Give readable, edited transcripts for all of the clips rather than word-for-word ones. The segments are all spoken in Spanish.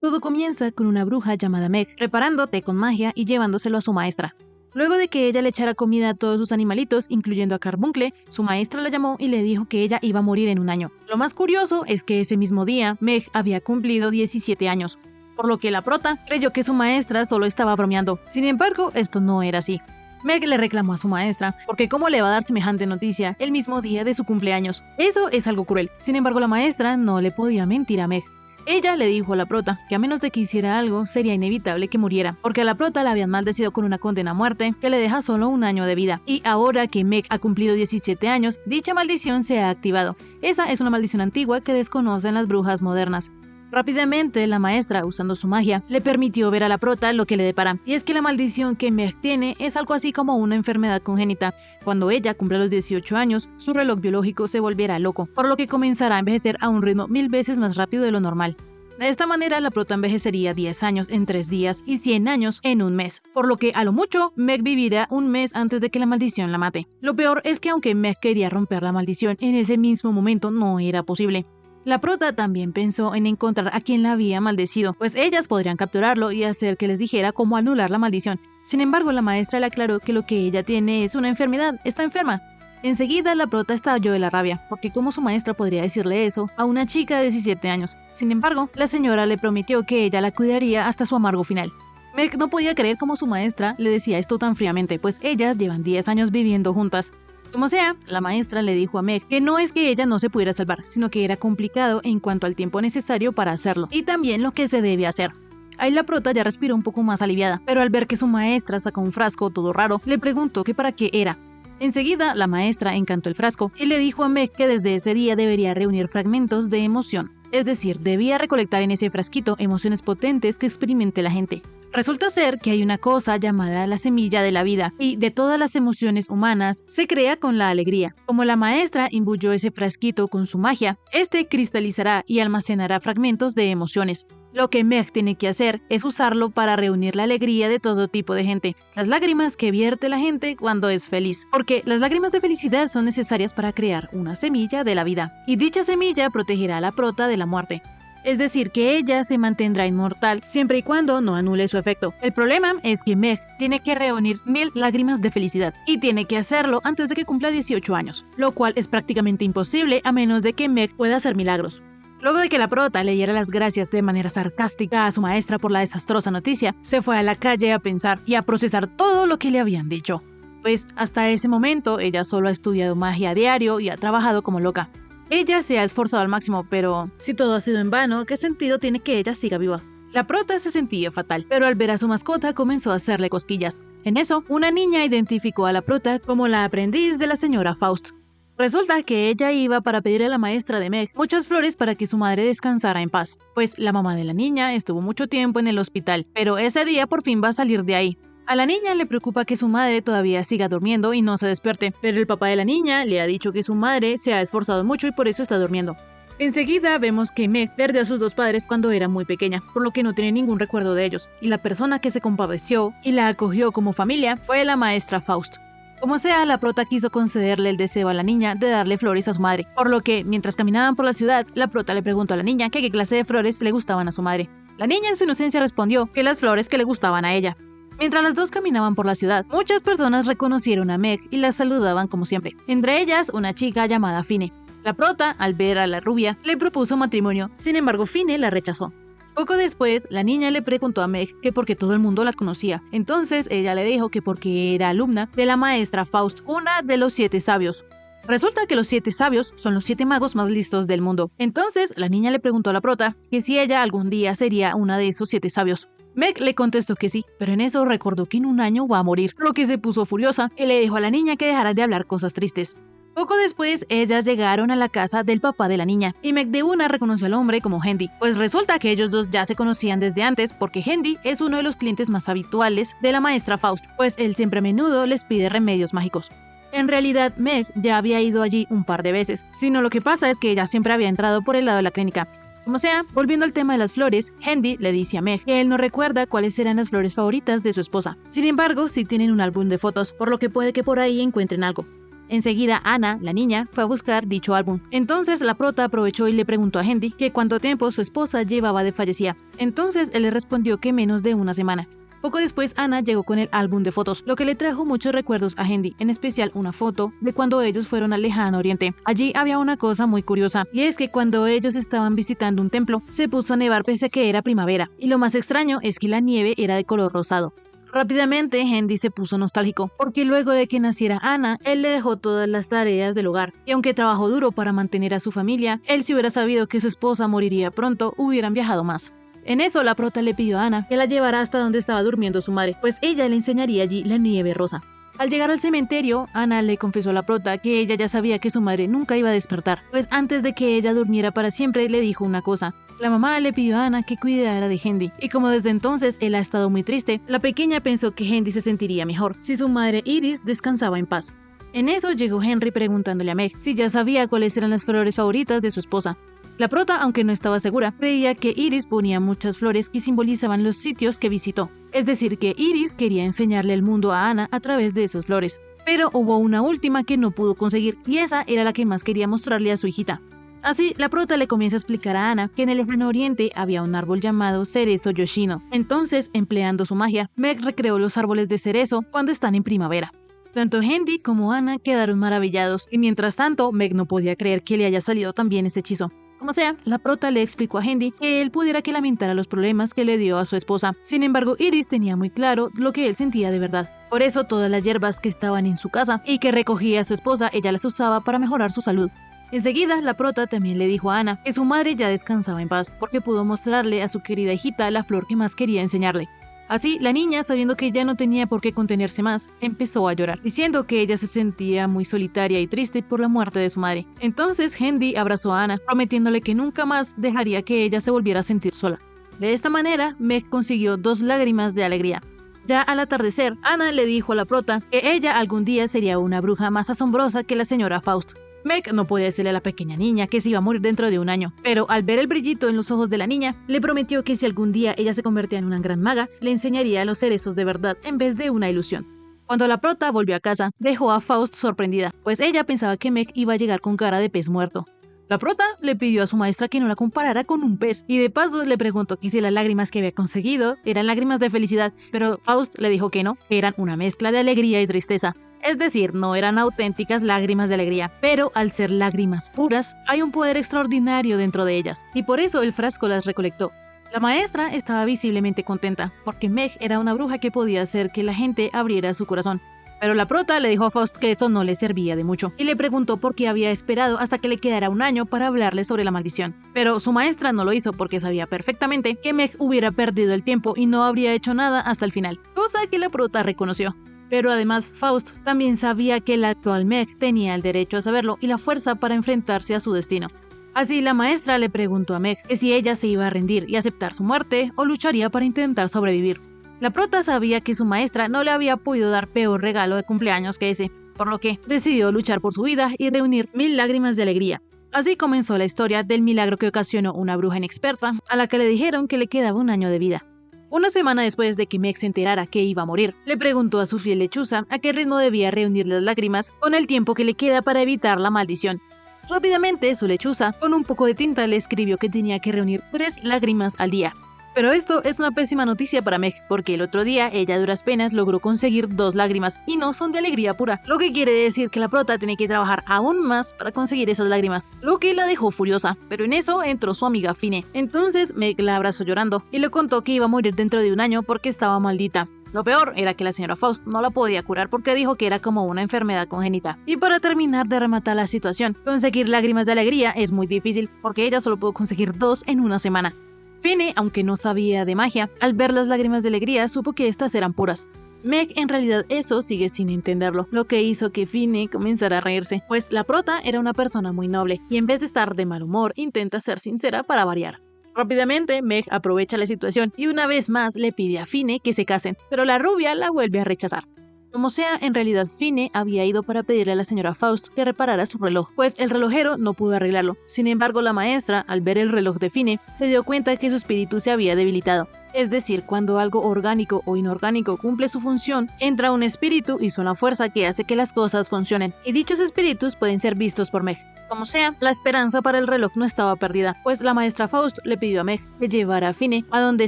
Todo comienza con una bruja llamada Meg preparando té con magia y llevándoselo a su maestra. Luego de que ella le echara comida a todos sus animalitos, incluyendo a Carbuncle, su maestra la llamó y le dijo que ella iba a morir en un año. Lo más curioso es que ese mismo día, Meg había cumplido 17 años, por lo que la prota creyó que su maestra solo estaba bromeando. Sin embargo, esto no era así. Meg le reclamó a su maestra, porque cómo le va a dar semejante noticia el mismo día de su cumpleaños. Eso es algo cruel. Sin embargo, la maestra no le podía mentir a Meg. Ella le dijo a la prota que a menos de que hiciera algo, sería inevitable que muriera, porque a la prota la habían maldecido con una condena a muerte que le deja solo un año de vida. Y ahora que Meg ha cumplido 17 años, dicha maldición se ha activado. Esa es una maldición antigua que desconocen las brujas modernas. Rápidamente, la maestra, usando su magia, le permitió ver a la prota lo que le depara. Y es que la maldición que Meg tiene es algo así como una enfermedad congénita. Cuando ella cumple los 18 años, su reloj biológico se volverá loco, por lo que comenzará a envejecer a un ritmo 1000 veces más rápido de lo normal. De esta manera, la prota envejecería 10 años en 3 días y 100 años en un mes, por lo que a lo mucho, Meg vivirá un mes antes de que la maldición la mate. Lo peor es que aunque Meg quería romper la maldición, en ese mismo momento no era posible. La prota también pensó en encontrar a quien la había maldecido, pues ellas podrían capturarlo y hacer que les dijera cómo anular la maldición. Sin embargo, la maestra le aclaró que lo que ella tiene es una enfermedad, está enferma. Enseguida, la prota estalló de la rabia, porque cómo su maestra podría decirle eso a una chica de 17 años. Sin embargo, la señora le prometió que ella la cuidaría hasta su amargo final. Meg no podía creer cómo su maestra le decía esto tan fríamente, pues ellas llevan 10 años viviendo juntas. Como sea, la maestra le dijo a Meg que no es que ella no se pudiera salvar, sino que era complicado en cuanto al tiempo necesario para hacerlo, y también lo que se debe hacer. Ahí la prota ya respiró un poco más aliviada, pero al ver que su maestra sacó un frasco todo raro, le preguntó que para qué era. Enseguida, la maestra encantó el frasco y le dijo a Meg que desde ese día debería reunir fragmentos de emoción. Es decir, debía recolectar en ese frasquito emociones potentes que experimente la gente. Resulta ser que hay una cosa llamada la semilla de la vida, y de todas las emociones humanas se crea con la alegría. Como la maestra imbuyó ese frasquito con su magia, este cristalizará y almacenará fragmentos de emociones. Lo que Meg tiene que hacer es usarlo para reunir la alegría de todo tipo de gente, las lágrimas que vierte la gente cuando es feliz, porque las lágrimas de felicidad son necesarias para crear una semilla de la vida, y dicha semilla protegerá a la prota de la muerte. Es decir, que ella se mantendrá inmortal siempre y cuando no anule su efecto. El problema es que Meg tiene que reunir 1000 lágrimas de felicidad y tiene que hacerlo antes de que cumpla 18 años, lo cual es prácticamente imposible a menos de que Meg pueda hacer milagros. Luego de que la prota le diera las gracias de manera sarcástica a su maestra por la desastrosa noticia, se fue a la calle a pensar y a procesar todo lo que le habían dicho. Pues hasta ese momento ella solo ha estudiado magia a diario y ha trabajado como loca. Ella se ha esforzado al máximo, pero si todo ha sido en vano, ¿qué sentido tiene que ella siga viva? La prota se sentía fatal, pero al ver a su mascota comenzó a hacerle cosquillas. En eso, una niña identificó a la prota como la aprendiz de la señora Faust. Resulta que ella iba para pedirle a la maestra de Meg muchas flores para que su madre descansara en paz, pues la mamá de la niña estuvo mucho tiempo en el hospital, pero ese día por fin va a salir de ahí. A la niña le preocupa que su madre todavía siga durmiendo y no se despierte, pero el papá de la niña le ha dicho que su madre se ha esforzado mucho y por eso está durmiendo. Enseguida vemos que Meg perdió a sus dos padres cuando era muy pequeña, por lo que no tiene ningún recuerdo de ellos, y la persona que se compadeció y la acogió como familia fue la maestra Faust. Como sea, la prota quiso concederle el deseo a la niña de darle flores a su madre, por lo que, mientras caminaban por la ciudad, la prota le preguntó a la niña que qué clase de flores le gustaban a su madre. La niña en su inocencia respondió que las flores que le gustaban a ella. Mientras las dos caminaban por la ciudad, muchas personas reconocieron a Meg y la saludaban como siempre, entre ellas una chica llamada Fine. La prota, al ver a la rubia, le propuso matrimonio, sin embargo Fine la rechazó. Poco después, la niña le preguntó a Meg que por qué todo el mundo la conocía. Entonces ella le dijo que porque era alumna de la maestra Faust, una de los 7 sabios. Resulta que los 7 sabios son los 7 magos más listos del mundo. Entonces la niña le preguntó a la prota que si ella algún día sería una de esos 7 sabios. Meg le contestó que sí, pero en eso recordó que en un año va a morir, lo que se puso furiosa y le dijo a la niña que dejara de hablar cosas tristes. Poco después, ellas llegaron a la casa del papá de la niña, y Meg de una reconoció al hombre como Hendy, pues resulta que ellos dos ya se conocían desde antes, porque Hendy es uno de los clientes más habituales de la maestra Faust, pues él siempre a menudo les pide remedios mágicos. En realidad, Meg ya había ido allí un par de veces, sino lo que pasa es que ella siempre había entrado por el lado de la clínica. Como sea, volviendo al tema de las flores, Hendy le dice a Meg que él no recuerda cuáles eran las flores favoritas de su esposa. Sin embargo, sí tienen un álbum de fotos, por lo que puede que por ahí encuentren algo. Enseguida Ana, la niña, fue a buscar dicho álbum. Entonces la prota aprovechó y le preguntó a Hendy que cuánto tiempo su esposa llevaba de fallecida. Entonces él le respondió que menos de una semana. Poco después, Ana llegó con el álbum de fotos, lo que le trajo muchos recuerdos a Hendy, en especial una foto de cuando ellos fueron al lejano oriente. Allí había una cosa muy curiosa, y es que cuando ellos estaban visitando un templo, se puso a nevar pese a que era primavera, y lo más extraño es que la nieve era de color rosado. Rápidamente, Hendy se puso nostálgico, porque luego de que naciera Ana, él le dejó todas las tareas del hogar, y aunque trabajó duro para mantener a su familia, él si hubiera sabido que su esposa moriría pronto, hubieran viajado más. En eso, la prota le pidió a Ana que la llevara hasta donde estaba durmiendo su madre, pues ella le enseñaría allí la nieve rosa. Al llegar al cementerio, Ana le confesó a la prota que ella ya sabía que su madre nunca iba a despertar, pues antes de que ella durmiera para siempre le dijo una cosa. La mamá le pidió a Ana que cuidara de Hendy, y como desde entonces él ha estado muy triste, la pequeña pensó que Hendy se sentiría mejor si su madre Iris descansaba en paz. En eso llegó Henry preguntándole a Meg si ya sabía cuáles eran las flores favoritas de su esposa. La prota, aunque no estaba segura, creía que Iris ponía muchas flores que simbolizaban los sitios que visitó. Es decir, que Iris quería enseñarle el mundo a Ana a través de esas flores. Pero hubo una última que no pudo conseguir, y esa era la que más quería mostrarle a su hijita. Así, la prota le comienza a explicar a Ana que en el lejano oriente había un árbol llamado cerezo yoshino. Entonces, empleando su magia, Meg recreó los árboles de cerezo cuando están en primavera. Tanto Hendy como Ana quedaron maravillados, y mientras tanto, Meg no podía creer que le haya salido tan bien ese hechizo. Como sea, la prota le explicó a Hendy que él pudiera que lamentara los problemas que le dio a su esposa. Sin embargo, Iris tenía muy claro lo que él sentía de verdad. Por eso, todas las hierbas que estaban en su casa y que recogía a su esposa, ella las usaba para mejorar su salud. Enseguida, la prota también le dijo a Ana que su madre ya descansaba en paz, porque pudo mostrarle a su querida hijita la flor que más quería enseñarle. Así, la niña, sabiendo que ya no tenía por qué contenerse más, empezó a llorar, diciendo que ella se sentía muy solitaria y triste por la muerte de su madre. Entonces, Hendy abrazó a Ana, prometiéndole que nunca más dejaría que ella se volviera a sentir sola. De esta manera, Meg consiguió 2 lágrimas de alegría. Ya al atardecer, Ana le dijo a la prota que ella algún día sería una bruja más asombrosa que la señora Faust. Meg no podía decirle a la pequeña niña que se iba a morir dentro de un año, pero al ver el brillito en los ojos de la niña, le prometió que si algún día ella se convertía en una gran maga, le enseñaría los cerezos de verdad en vez de una ilusión. Cuando la prota volvió a casa, dejó a Faust sorprendida, pues ella pensaba que Meg iba a llegar con cara de pez muerto. La prota le pidió a su maestra que no la comparara con un pez, y de paso le preguntó que si las lágrimas que había conseguido eran lágrimas de felicidad, pero Faust le dijo que no, que eran una mezcla de alegría y tristeza. Es decir, no eran auténticas lágrimas de alegría, pero al ser lágrimas puras, hay un poder extraordinario dentro de ellas, y por eso el frasco las recolectó. La maestra estaba visiblemente contenta, porque Meg era una bruja que podía hacer que la gente abriera su corazón. Pero la prota le dijo a Faust que eso no le servía de mucho, y le preguntó por qué había esperado hasta que le quedara un año para hablarle sobre la maldición. Pero su maestra no lo hizo porque sabía perfectamente que Meg hubiera perdido el tiempo y no habría hecho nada hasta el final, cosa que la prota reconoció. Pero además, Faust también sabía que la actual Meg tenía el derecho a saberlo y la fuerza para enfrentarse a su destino. Así, la maestra le preguntó a Meg que si ella se iba a rendir y aceptar su muerte o lucharía para intentar sobrevivir. La prota sabía que su maestra no le había podido dar peor regalo de cumpleaños que ese, por lo que decidió luchar por su vida y reunir 1000 lágrimas de alegría. Así comenzó la historia del milagro que ocasionó una bruja inexperta a la que le dijeron que le quedaba un año de vida. Una semana después de que Meg se enterara que iba a morir, le preguntó a su fiel lechuza a qué ritmo debía reunir las lágrimas con el tiempo que le queda para evitar la maldición. Rápidamente, su lechuza, con un poco de tinta, le escribió que tenía que reunir 3 lágrimas al día. Pero esto es una pésima noticia para Meg, porque el otro día ella a duras penas logró conseguir 2 lágrimas, y no son de alegría pura, lo que quiere decir que la prota tiene que trabajar aún más para conseguir esas lágrimas, lo que la dejó furiosa, pero en eso entró su amiga Fine. Entonces Meg la abrazó llorando, y le contó que iba a morir dentro de un año porque estaba maldita. Lo peor era que la señora Faust no la podía curar porque dijo que era como una enfermedad congénita. Y para terminar de rematar la situación, conseguir lágrimas de alegría es muy difícil, porque ella solo pudo conseguir 2 en una semana. Fine, aunque no sabía de magia, al ver las lágrimas de alegría supo que estas eran puras. Meg en realidad eso sigue sin entenderlo, lo que hizo que Fine comenzara a reírse, pues la prota era una persona muy noble, y en vez de estar de mal humor, intenta ser sincera para variar. Rápidamente, Meg aprovecha la situación y una vez más le pide a Fine que se casen, pero la rubia la vuelve a rechazar. Como sea, en realidad Fine había ido para pedirle a la señora Faust que reparara su reloj, pues el relojero no pudo arreglarlo. Sin embargo, la maestra, al ver el reloj de Fine, se dio cuenta que su espíritu se había debilitado. Es decir, cuando algo orgánico o inorgánico cumple su función, entra un espíritu y son la fuerza que hace que las cosas funcionen, y dichos espíritus pueden ser vistos por Meg. Como sea, la esperanza para el reloj no estaba perdida, pues la maestra Faust le pidió a Meg que llevara a Fine a donde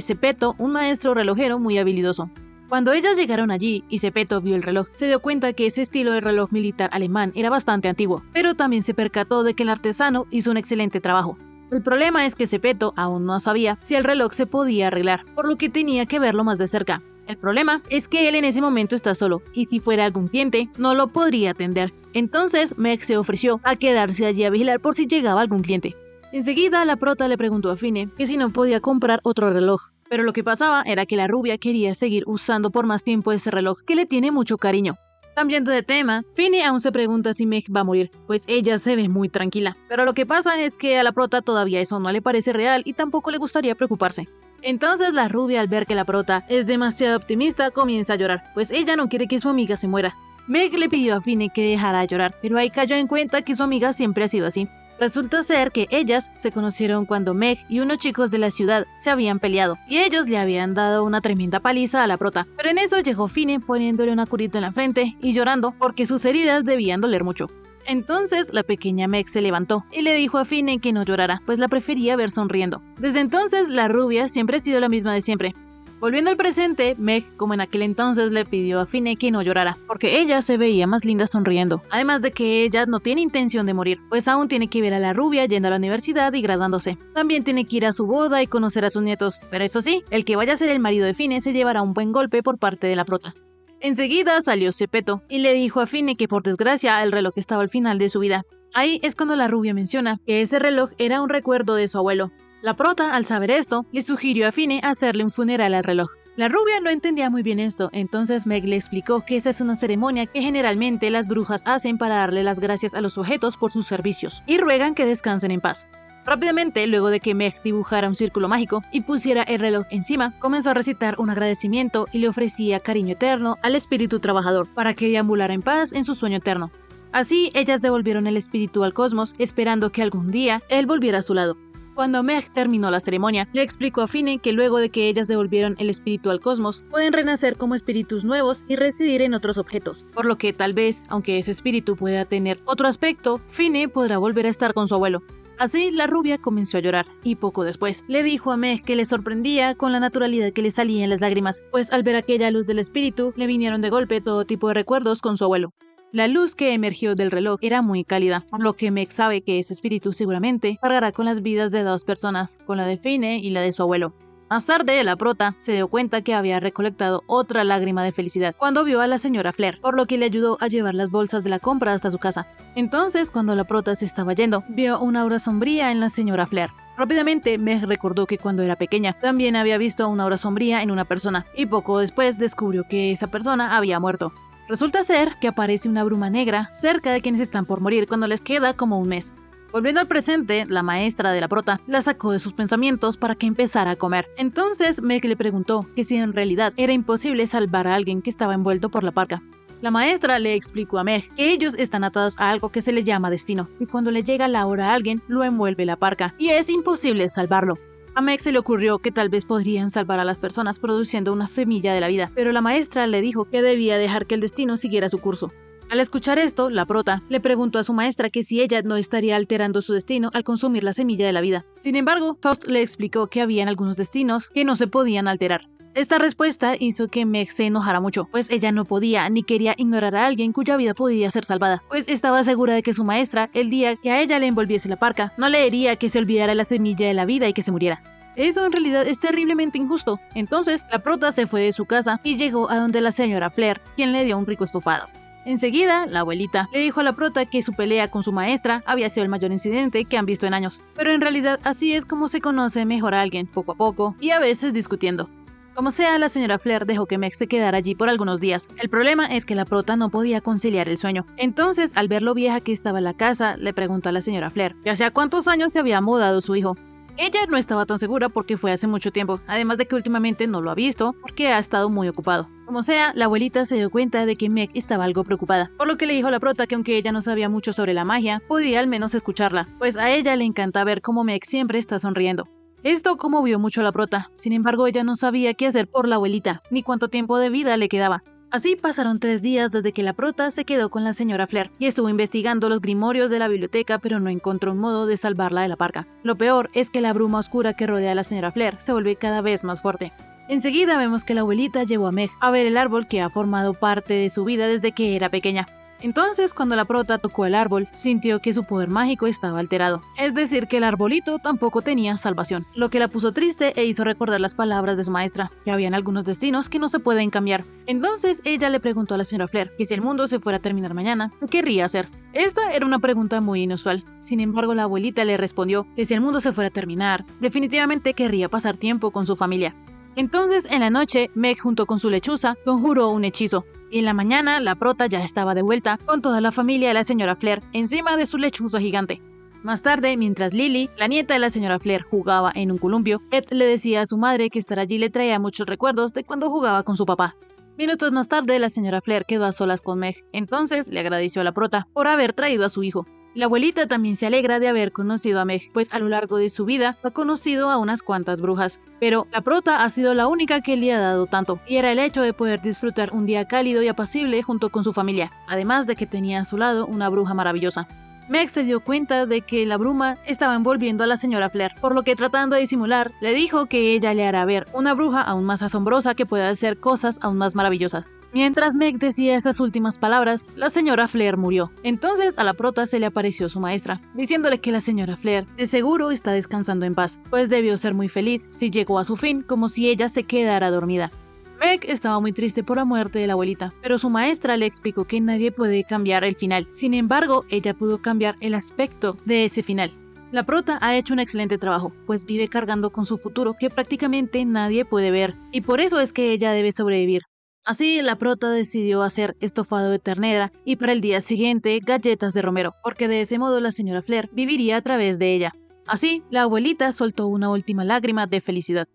Zepeto, un maestro relojero muy habilidoso. Cuando ellas llegaron allí y Zepeto vio el reloj, se dio cuenta que ese estilo de reloj militar alemán era bastante antiguo, pero también se percató de que el artesano hizo un excelente trabajo. El problema es que Zepeto aún no sabía si el reloj se podía arreglar, por lo que tenía que verlo más de cerca. El problema es que él en ese momento está solo, y si fuera algún cliente, no lo podría atender. Entonces Meg se ofreció a quedarse allí a vigilar por si llegaba algún cliente. Enseguida la prota le preguntó a Fine que si no podía comprar otro reloj. Pero lo que pasaba era que la rubia quería seguir usando por más tiempo ese reloj, que le tiene mucho cariño. Cambiando de tema, Fine aún se pregunta si Meg va a morir, pues ella se ve muy tranquila. Pero lo que pasa es que a la prota todavía eso no le parece real y tampoco le gustaría preocuparse. Entonces la rubia, al ver que la prota es demasiado optimista, comienza a llorar, pues ella no quiere que su amiga se muera. Meg le pidió a Fine que dejara de llorar, pero ahí cayó en cuenta que su amiga siempre ha sido así. Resulta ser que ellas se conocieron cuando Meg y unos chicos de la ciudad se habían peleado, y ellos le habían dado una tremenda paliza a la prota. Pero en eso llegó Fine poniéndole una curita en la frente y llorando porque sus heridas debían doler mucho. Entonces la pequeña Meg se levantó y le dijo a Fine que no llorara, pues la prefería ver sonriendo. Desde entonces la rubia siempre ha sido la misma de siempre. Volviendo al presente, Meg, como en aquel entonces, le pidió a Fine que no llorara, porque ella se veía más linda sonriendo. Además de que ella no tiene intención de morir, pues aún tiene que ver a la rubia yendo a la universidad y graduándose. También tiene que ir a su boda y conocer a sus nietos, pero eso sí, el que vaya a ser el marido de Fine se llevará un buen golpe por parte de la prota. Enseguida salió Zepeto y le dijo a Fine que por desgracia el reloj estaba al final de su vida. Ahí es cuando la rubia menciona que ese reloj era un recuerdo de su abuelo. La prota, al saber esto, le sugirió a Fine hacerle un funeral al reloj. La rubia no entendía muy bien esto, entonces Meg le explicó que esa es una ceremonia que generalmente las brujas hacen para darle las gracias a los sujetos por sus servicios, y ruegan que descansen en paz. Rápidamente, luego de que Meg dibujara un círculo mágico y pusiera el reloj encima, comenzó a recitar un agradecimiento y le ofrecía cariño eterno al espíritu trabajador para que deambulara en paz en su sueño eterno. Así, ellas devolvieron el espíritu al cosmos, esperando que algún día él volviera a su lado. Cuando Meg terminó la ceremonia, le explicó a Fine que luego de que ellas devolvieron el espíritu al cosmos, pueden renacer como espíritus nuevos y residir en otros objetos, por lo que tal vez, aunque ese espíritu pueda tener otro aspecto, Fine podrá volver a estar con su abuelo. Así, la rubia comenzó a llorar, y poco después, le dijo a Meg que le sorprendía con la naturalidad que le salían las lágrimas, pues al ver aquella luz del espíritu, le vinieron de golpe todo tipo de recuerdos con su abuelo. La luz que emergió del reloj era muy cálida, por lo que Meg sabe que ese espíritu seguramente cargará con las vidas de dos personas, con la de Fine y la de su abuelo. Más tarde, la prota se dio cuenta que había recolectado otra lágrima de felicidad cuando vio a la señora Flair, por lo que le ayudó a llevar las bolsas de la compra hasta su casa. Entonces, cuando la prota se estaba yendo, vio una aura sombría en la señora Flair. Rápidamente, Meg recordó que cuando era pequeña también había visto una aura sombría en una persona, y poco después descubrió que esa persona había muerto. Resulta ser que aparece una bruma negra cerca de quienes están por morir cuando les queda como un mes. Volviendo al presente, la maestra de la prota la sacó de sus pensamientos para que empezara a comer. Entonces Meg le preguntó que si en realidad era imposible salvar a alguien que estaba envuelto por la parca. La maestra le explicó a Meg que ellos están atados a algo que se les llama destino, y cuando le llega la hora a alguien, lo envuelve la parca, y es imposible salvarlo. A Meg se le ocurrió que tal vez podrían salvar a las personas produciendo una semilla de la vida, pero la maestra le dijo que debía dejar que el destino siguiera su curso. Al escuchar esto, la prota le preguntó a su maestra que si ella no estaría alterando su destino al consumir la semilla de la vida. Sin embargo, Faust le explicó que habían algunos destinos que no se podían alterar. Esta respuesta hizo que Meg se enojara mucho, pues ella no podía ni quería ignorar a alguien cuya vida podía ser salvada, pues estaba segura de que su maestra, el día que a ella le envolviese la parca, no le diría que se olvidara la semilla de la vida y que se muriera. Eso en realidad es terriblemente injusto. Entonces, la prota se fue de su casa y llegó a donde la señora Flair, quien le dio un rico estofado. Enseguida, la abuelita le dijo a la prota que su pelea con su maestra había sido el mayor incidente que han visto en años, pero en realidad así es como se conoce mejor a alguien, poco a poco, y a veces discutiendo. Como sea, la señora Flair dejó que Meg se quedara allí por algunos días. El problema es que la prota no podía conciliar el sueño. Entonces, al ver lo vieja que estaba la casa, le preguntó a la señora Flair que hacía cuántos años se había mudado su hijo. Ella no estaba tan segura porque fue hace mucho tiempo, además de que últimamente no lo ha visto porque ha estado muy ocupado. Como sea, la abuelita se dio cuenta de que Meg estaba algo preocupada, por lo que le dijo a la prota que aunque ella no sabía mucho sobre la magia, podía al menos escucharla, pues a ella le encanta ver cómo Meg siempre está sonriendo. Esto conmovió mucho a la prota, sin embargo ella no sabía qué hacer por la abuelita, ni cuánto tiempo de vida le quedaba. Así pasaron 3 días desde que la prota se quedó con la señora Fleur y estuvo investigando los grimorios de la biblioteca, pero no encontró un modo de salvarla de la parca. Lo peor es que la bruma oscura que rodea a la señora Fleur se vuelve cada vez más fuerte. Enseguida vemos que la abuelita llevó a Meg a ver el árbol que ha formado parte de su vida desde que era pequeña. Entonces, cuando la prota tocó el árbol, sintió que su poder mágico estaba alterado. Es decir, que el arbolito tampoco tenía salvación, lo que la puso triste e hizo recordar las palabras de su maestra, que habían algunos destinos que no se pueden cambiar. Entonces, ella le preguntó a la señora Fleur que si el mundo se fuera a terminar mañana, ¿qué querría hacer? Esta era una pregunta muy inusual. Sin embargo, la abuelita le respondió que si el mundo se fuera a terminar, definitivamente querría pasar tiempo con su familia. Entonces, en la noche, Meg junto con su lechuza conjuró un hechizo, y en la mañana la prota ya estaba de vuelta con toda la familia de la señora Fleur encima de su lechuza gigante. Más tarde, mientras Lily, la nieta de la señora Fleur, jugaba en un columpio, Ed le decía a su madre que estar allí le traía muchos recuerdos de cuando jugaba con su papá. Minutos más tarde, la señora Fleur quedó a solas con Meg, entonces le agradeció a la prota por haber traído a su hijo. La abuelita también se alegra de haber conocido a Meg, pues a lo largo de su vida ha conocido a unas cuantas brujas. Pero la prota ha sido la única que le ha dado tanto, y era el hecho de poder disfrutar un día cálido y apacible junto con su familia, además de que tenía a su lado una bruja maravillosa. Meg se dio cuenta de que la bruma estaba envolviendo a la señora Fleur, por lo que tratando de disimular, le dijo que ella le hará ver una bruja aún más asombrosa que pueda hacer cosas aún más maravillosas. Mientras Meg decía esas últimas palabras, la señora Fleur murió. Entonces a la prota se le apareció su maestra, diciéndole que la señora Fleur de seguro está descansando en paz, pues debió ser muy feliz si llegó a su fin como si ella se quedara dormida. Meg estaba muy triste por la muerte de la abuelita, pero su maestra le explicó que nadie puede cambiar el final. Sin embargo, ella pudo cambiar el aspecto de ese final. La prota ha hecho un excelente trabajo, pues vive cargando con su futuro que prácticamente nadie puede ver, y por eso es que ella debe sobrevivir. Así, la prota decidió hacer estofado de ternera y para el día siguiente galletas de romero, porque de ese modo la señora Fleur viviría a través de ella. Así, la abuelita soltó una última lágrima de felicidad.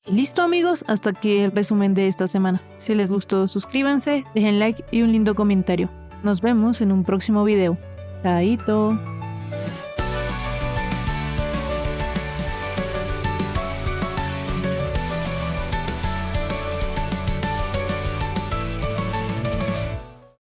Listo amigos, hasta aquí el resumen de esta semana. Si les gustó, suscríbanse, dejen like y un lindo comentario. Nos vemos en un próximo video. Chaito.